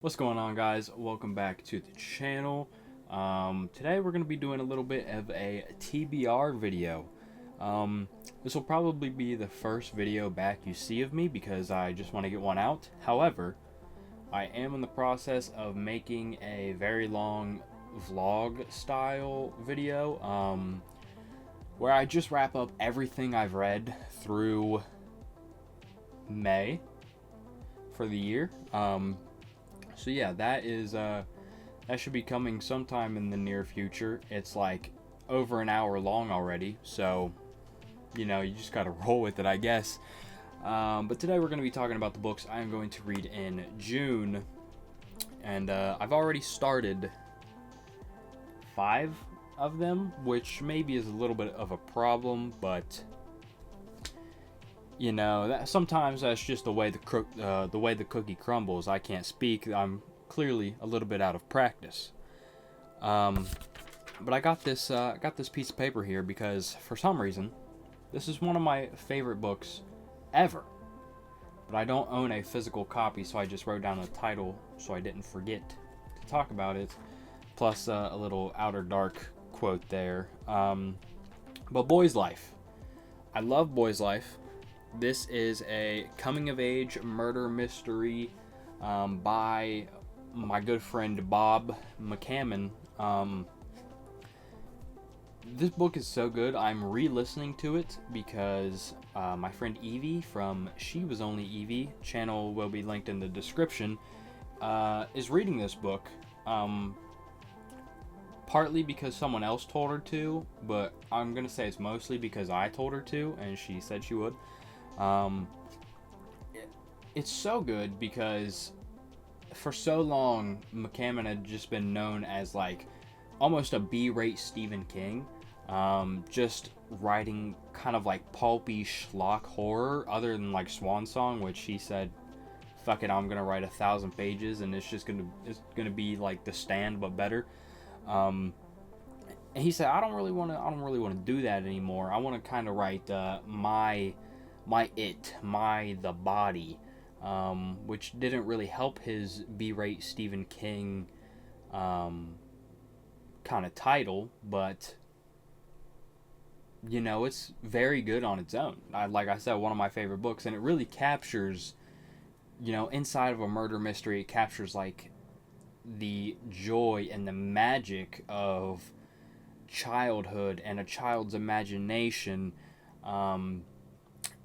What's going on, guys? Welcome back to the channel. Today we're going to be doing a little bit of a TBR video. This will probably be the first video back you see of me because I just want to get one out. However, I am in the process of making a very long vlog style video where I just wrap up everything I've read through May for the year. So yeah, that should be coming sometime in the near future. It's like over an hour long already, so you just gotta roll with it, I guess. But today we're going to be talking about the books I'm going to read in June, and I've already started 5 of them, which maybe is a little bit of a problem, but sometimes that's just the way the cookie crumbles. I can't speak. I'm clearly a little bit out of practice. But I got this piece of paper here because for some reason, this is one of my favorite books ever. But I don't own a physical copy, so I just wrote down the title so I didn't forget to talk about it. Plus a little Outer Dark quote there. But Boy's Life. I love Boy's Life. This is a coming-of-age murder mystery by my good friend Bob McCammon. This book is so good, I'm re-listening to it because my friend Evie from She Was Only Evie, channel will be linked in the description, is reading this book. Partly because someone else told her to, but I'm going to say it's mostly because I told her to, and she said she would. It's so good because for so long McCammon had just been known as like almost a B-rate Stephen King, just writing kind of like pulpy schlock horror, other than like Swan Song, which he said, fuck it, I'm gonna write 1,000 pages and it's gonna be like The Stand but better. And he said, I don't really want to do that anymore. I want to kind of write the body, which didn't really help his B-rate Stephen King kind of title, but it's very good on its own. Like I said, one of my favorite books, and it really captures, inside of a murder mystery, it captures like the joy and the magic of childhood and a child's imagination.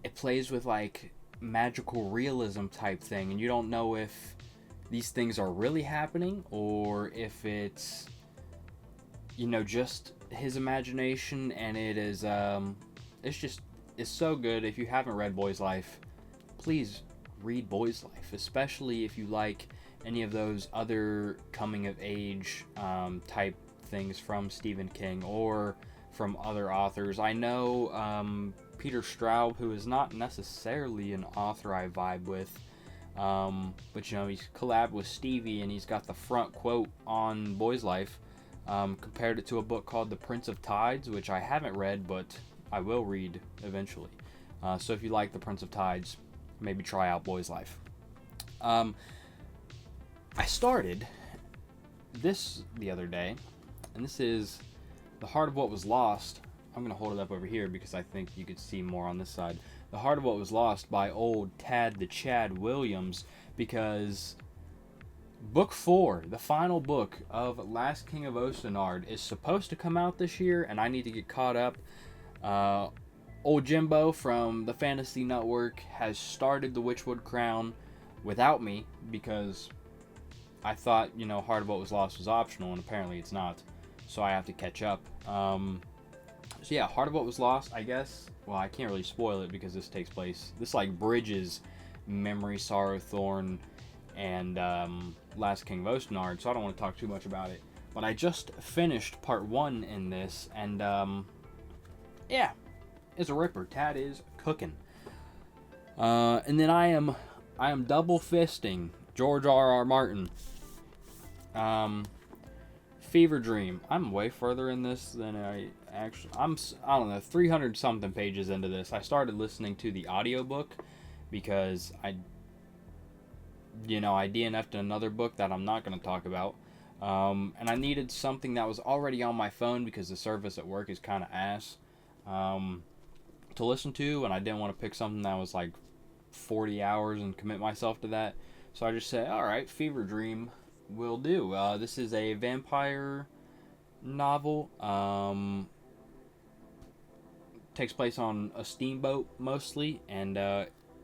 It plays with like magical realism type thing, and you don't know if these things are really happening or if it's just his imagination. And it is it's so good. If you haven't read Boy's Life, please read Boy's Life, especially if you like any of those other coming of age type things from Stephen King or from other authors. I know Peter Straub, who is not necessarily an author I vibe with, but he's collabed with Stevie, and he's got the front quote on Boy's Life, compared it to a book called The Prince of Tides, which I haven't read, but I will read eventually. So if you like The Prince of Tides, maybe try out Boy's Life. I started this the other day, and this is The Heart of What Was Lost. I'm going to hold it up over here because I think you could see more on this side. The Heart of What Was Lost by old Tad the Chad Williams, because book 4, the final book of Last King of Ostenard, is supposed to come out this year, and I need to get caught up. Old Jimbo from the Fantasy Network has started the Witchwood Crown without me because I thought, Heart of What Was Lost was optional, and apparently it's not. So I have to catch up. So yeah, Heart of What Was Lost, I guess. Well, I can't really spoil it because this like bridges Memory, Sorrow, Thorn, and Last King of Ostenard, so I don't want to talk too much about it. But I just finished part 1 in this, and yeah, it's a ripper. Tad is cooking. And then I am double fisting George R.R. Martin. Fever Dream. I'm way further in this than I don't know, 300 something pages into this. I started listening to the audiobook because I DNF'd another book that I'm not going to talk about. And I needed something that was already on my phone because the service at work is kind of ass to listen to, and I didn't want to pick something that was like 40 hours and commit myself to that. So I just said, alright, Fever Dream will do. This is a vampire novel. Takes place on a steamboat mostly, and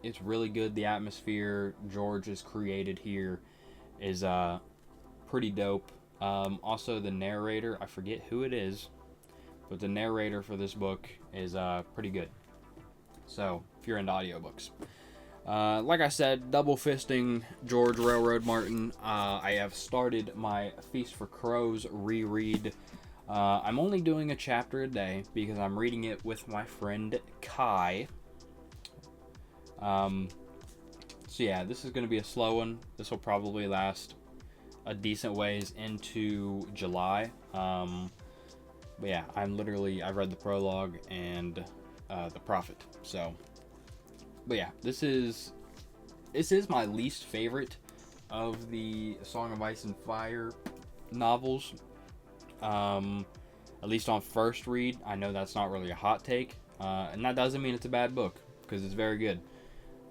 it's really good. The atmosphere George has created here is pretty dope. Also, the narrator, I forget who it is, but the narrator for this book is pretty good. So, if you're into audiobooks. Like I said, double fisting George Railroad Martin. I have started my Feast for Crows reread. I'm only doing a chapter a day because I'm reading it with my friend Kai. So yeah, this is going to be a slow one. This will probably last a decent ways into July. But yeah, I've read the prologue and the Prophet. So, but yeah, this is my least favorite of the Song of Ice and Fire novels. At least on first read. I know that's not really a hot take, and that doesn't mean it's a bad book because it's very good.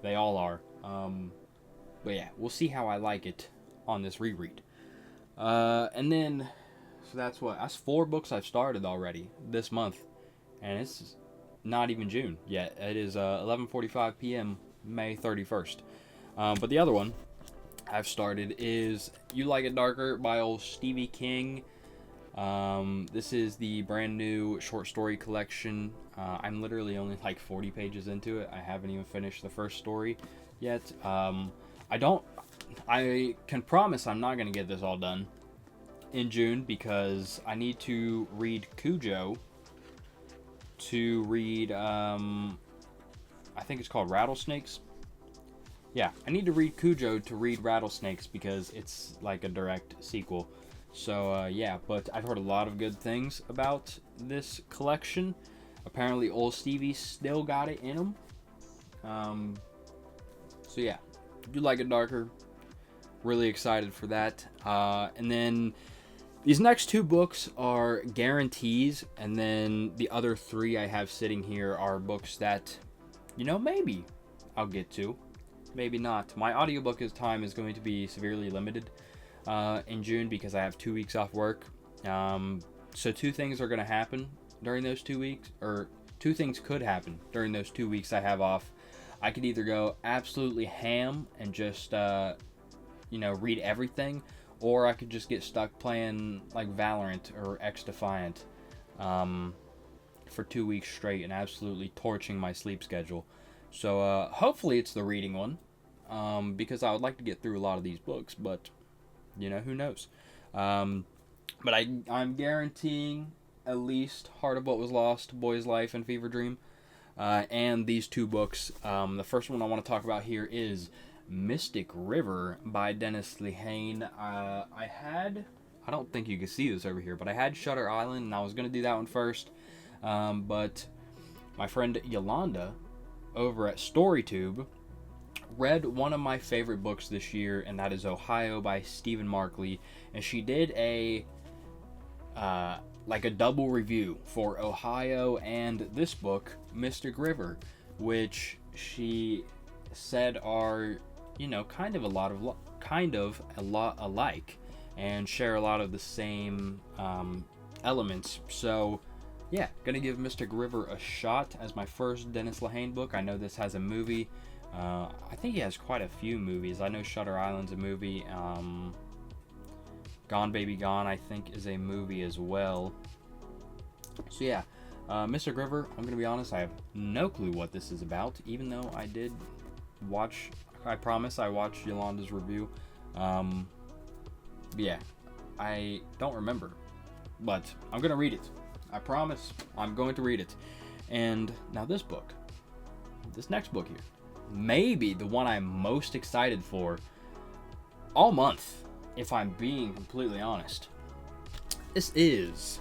They all are. But yeah, we'll see how I like it on this reread. And then, so that's 4 books I've started already this month, and it's not even June yet. It is 11:45 p.m. May 31st. But the other one I've started is You Like It Darker by old Stevie King. This is the brand new short story collection. I'm literally only like 40 pages into it. I haven't even finished the first story yet. I can promise I'm not going to get this all done in June because I need to read Cujo to read, I think it's called Rattlesnakes. Yeah, I need to read Cujo to read Rattlesnakes because it's like a direct sequel. So, yeah, but I've heard a lot of good things about this collection. Apparently, old Stevie still got it in him. So, yeah, You Like It Darker. Really excited for that. And then these next 2 books are guarantees. And then the other 3 I have sitting here are books that, maybe I'll get to. Maybe not. My audiobook time is going to be severely limited in June because I have 2 weeks off work. So 2 things are going to happen during those 2 weeks, or 2 things could happen during those 2 weeks I have off. I could either go absolutely ham and just, read everything, or I could just get stuck playing like Valorant or X Defiant for 2 weeks straight and absolutely torching my sleep schedule. So hopefully it's the reading one, because I would like to get through a lot of these books, but who knows. But I'm guaranteeing at least Heart of What Was Lost, Boy's Life, and Fever Dream, and these 2 books. The first one I want to talk about here is Mystic River by Dennis Lehane. I don't think you can see this over here, but I had Shutter Island, and I was going to do that one first, but my friend Yolanda over at StoryTube read one of my favorite books this year, and that is Ohio by Stephen Markley, and she did a double review for Ohio and this book, Mystic River, which she said are kind of a lot alike and share a lot of the same elements. So yeah, gonna give Mystic River a shot as my first Dennis Lehane book. I know this has a movie. I think he has quite a few movies. I know Shutter Island's a movie. Gone Baby Gone, I think, is a movie as well. So yeah, Mystic River, I'm going to be honest, I have no clue what this is about, even though I did watch, I promise I watched Yolanda's review. Yeah, I don't remember, but I'm going to read it. I promise I'm going to read it. And now this next book here, maybe the one I'm most excited for all month, if I'm being completely honest. This is,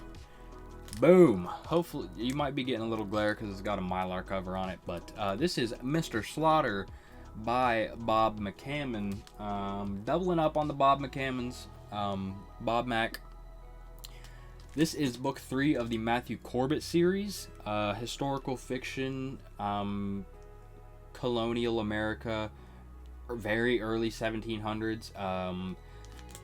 boom, hopefully you might be getting a little glare because it's got a Mylar cover on it, but this is Mr. Slaughter by Bob McCammon. Doubling up on the Bob McCammons. Bob Mac. This is book 3 of the Matthew Corbett series. Historical fiction, colonial America, very early 1700s.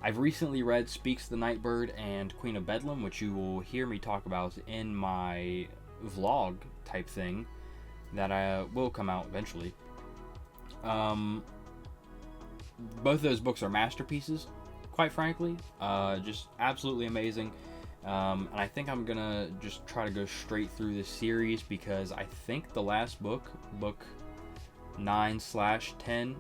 I've recently read Speaks the Nightbird and Queen of Bedlam, which you will hear me talk about in my vlog type thing that will come out eventually. Both of those books are masterpieces, quite frankly. Just absolutely amazing. And I think I'm gonna just try to go straight through this series because I think the last book, book 9/10,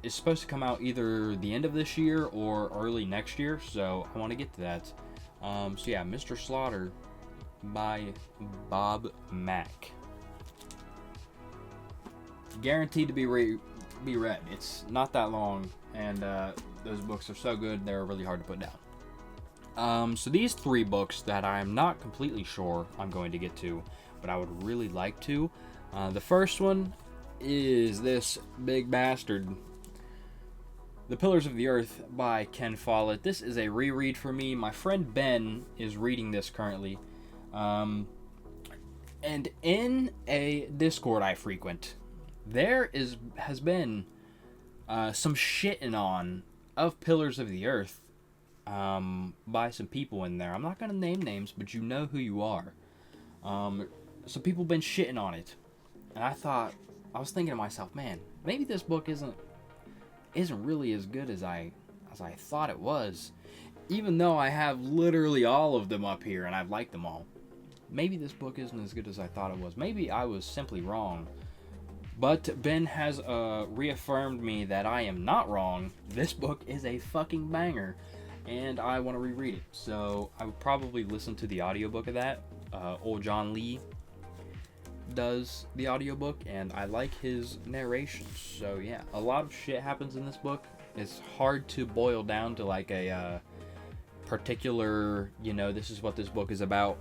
is supposed to come out either the end of this year or early next year, so I want to get to that. So yeah, Mr. Slaughter by Bob Mack. Guaranteed to be read. It's not that long, and those books are so good they're really hard to put down. So these 3 books that I'm not completely sure I'm going to get to, but I would really like to. The first one is this big bastard, The Pillars of the Earth by Ken Follett. This is a reread for me. My friend Ben is reading this currently. And in a Discord I frequent, there has been some shitting on of Pillars of the Earth by some people in there. I'm not going to name names, but you know who you are. So people have been shitting on it. And I was thinking to myself, man, maybe this book isn't really as good as I thought it was. Even though I have literally all of them up here and I've liked them all. Maybe this book isn't as good as I thought it was. Maybe I was simply wrong. But Ben has reaffirmed me that I am not wrong. This book is a fucking banger. And I want to reread it. So I would probably listen to the audiobook of that. Old John Lee does the audiobook, and I like his narrations. So yeah, a lot of shit happens in this book. It's hard to boil down to like a particular, this is what this book is about.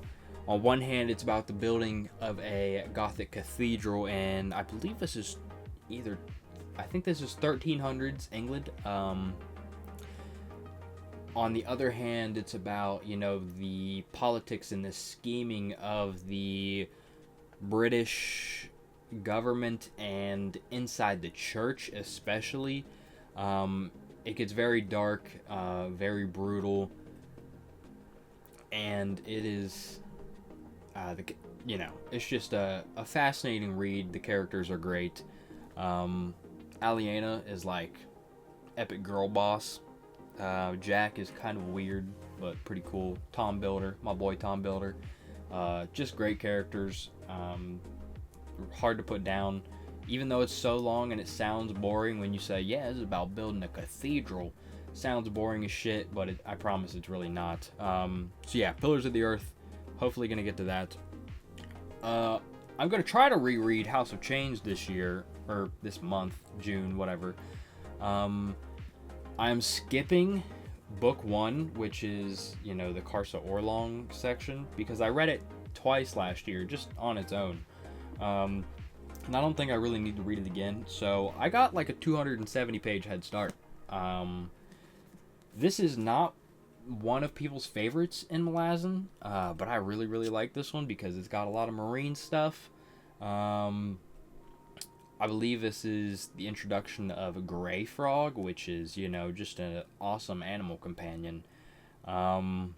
On one hand, it's about the building of a Gothic cathedral, and I believe this is 1300s England. On the other hand, it's about, the politics and the scheming of the British government and inside the church especially. It gets very dark, very brutal, and it is, it's just a fascinating read. The characters are great. Aliena is like epic girl boss. Jack is kind of weird, but pretty cool. Tom Builder, my boy Tom Builder. Just great characters. Hard to put down. Even though it's so long and it sounds boring when you say, yeah, this is about building a cathedral. Sounds boring as shit, but I promise it's really not. So yeah, Pillars of the Earth. Hopefully gonna get to that. I'm gonna try to reread House of Change this year, or this month, June, whatever. I'm skipping book 1, which is, the Karsa Orlong section, because I read it twice last year, just on its own. And I don't think I really need to read it again, so I got like a 270 page head start. This is not one of people's favorites in Malazan, but I really, really like this one because it's got a lot of marine stuff. I believe this is the introduction of a gray frog, which is, just an awesome animal companion. So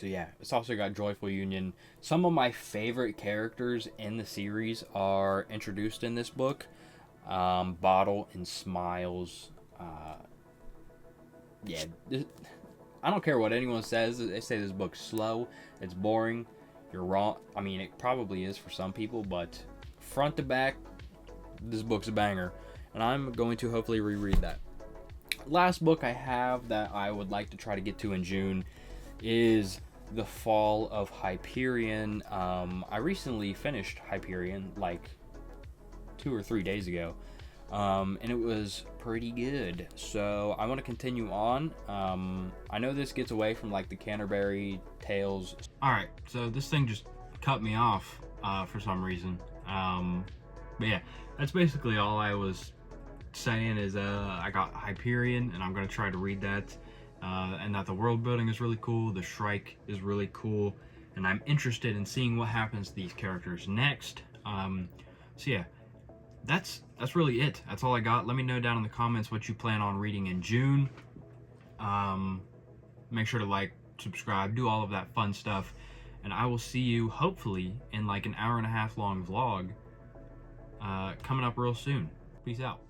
yeah, it's also got Joyful Union. Some of my favorite characters in the series are introduced in this book. Bottle and Smiles. I don't care what anyone says. They say this book's slow, it's boring. You're wrong. I mean, it probably is for some people, but front to back, this book's a banger. And I'm going to hopefully reread that. Last book I have that I would like to try to get to in June is The Fall of Hyperion. I recently finished Hyperion like 2 or 3 days ago, and it was pretty good, so I want to continue on. I know this gets away from like the Canterbury Tales. Alright, so this thing just cut me off for some reason. But yeah, that's basically all I was saying. Is I got Hyperion, and I'm gonna try to read that. And that the world building is really cool, the Shrike is really cool, and I'm interested in seeing what happens to these characters next. So yeah, that's really it. That's all I got. Let me know down in the comments what you plan on reading in June. Make sure to like, subscribe, do all of that fun stuff, and I will see you hopefully in like an hour and a half long vlog coming up real soon. Peace out.